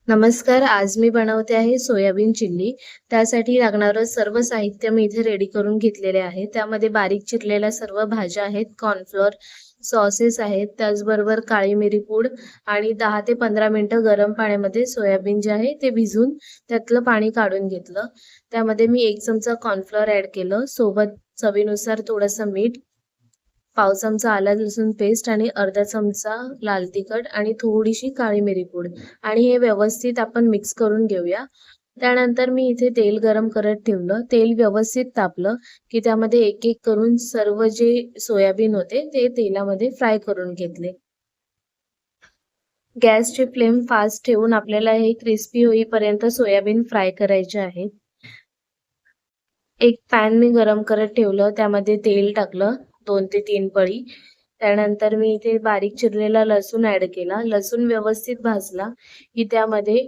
नमस्कार. आज मी बनवते आहे सोयाबीन चिल्ली. त्यासाठी लागणारं सर्व साहित्य मी इथे रेडी करून घेतलेले आहे. त्यामध्ये बारीक चिरलेल्या सर्व भाज्या आहेत, कॉर्नफ्लोअर, सॉसेस आहेत, त्याचबरोबर काळी मिरी पूड आणि 10 ते 15 मिनिटं गरम पाण्यामध्ये सोयाबीन जे आहे ते भिजवून त्यातलं पाणी काढून घेतलं. त्यामध्ये मी 1 चमचा कॉर्नफ्लोअर ॲड केलं, सोबत चवीनुसार थोडंसं मीठ, पाव चमचा आलं लसूण पेस्ट आणि अर्धा चमचा लाल तिखट आणि थोडीशी काळी मिरी पूड आणि हे व्यवस्थित आपण मिक्स करून घेऊया. त्यानंतर मी इथे तेल गरम करत ठेवलं. तेल व्यवस्थित तापलं की त्यामध्ये एक एक करून सर्व जे सोयाबीन होते ते तेलामध्ये फ्राय करून घेतले. गॅसची फ्लेम फास्ट ठेवून आपल्याला हे क्रिस्पी होईपर्यंत सोयाबीन फ्राय करायचे आहेत. एक पॅन मी गरम करत ठेवलं. त्यामध्ये तेल टाकलं 2 ते 3 पळी. त्यानंतर मी इथे बारीक चिरलेला लसूण ॲड केला. लसूण व्यवस्थित भाजला की त्यामध्ये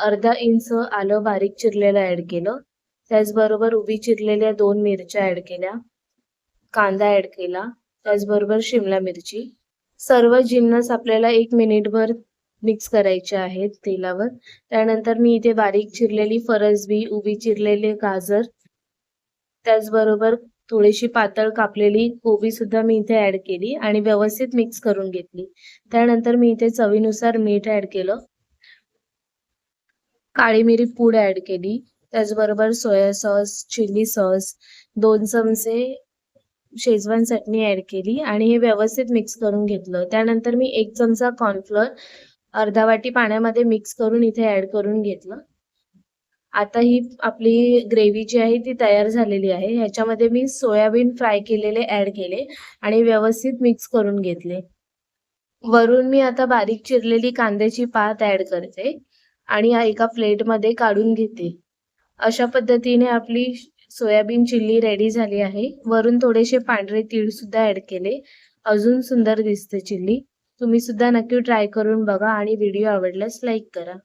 अर्धा इंच आलं बारीक चिरलेलं ॲड केलं. त्याचबरोबर उभी चिरलेल्या 2 मिरच्या ॲड केल्या. कांदा ॲड केला. त्याचबरोबर शिमला मिरची. सर्व जिन्नस आपल्याला 1 मिनिटभर मिक्स करायचे आहेत तेलावर. त्यानंतर मी इथे बारीक चिरलेली फरसबी, उभी चिरलेले गाजर, त्याचबरोबर थोडीशी पातळ कापलेली कोबी सुद्धा मी इथे ॲड केली आणि व्यवस्थित मिक्स करून घेतली. त्यानंतर मी इथे चवीनुसार मीठ ॲड केलं. काळी मिरी पूड ॲड केली. त्याचबरोबर सोया सॉस, चिली सॉस, 2 चमचे शेजवान चटणी ॲड केली आणि हे व्यवस्थित मिक्स करून घेतलं. त्यानंतर मी 1 चमचा कॉर्नफ्लोअर अर्धा वाटी पाण्यामध्ये मिक्स करून इथे ॲड करून घेतलं. आता ही आपली ग्रेव्ही जी आहे ती तयार झालेली आहे. ह्याच्यामध्ये मी सोयाबीन फ्राय केलेले ॲड केले आणि व्यवस्थित मिक्स करून घेतले. वरून मी आता बारीक चिरलेली कांद्याची पात ॲड करते आणि एका प्लेटमध्ये काढून घेते. अशा पद्धतीने आपली सोयाबीन चिल्ली रेडी झाली आहे. वरून थोडेसे पांढरे तीळ सुद्धा ॲड केले. अजून सुंदर दिसते चिल्ली. तुम्ही सुद्धा नक्की ट्राय करून बघा आणि व्हिडिओ आवडल्यास लाईक करा.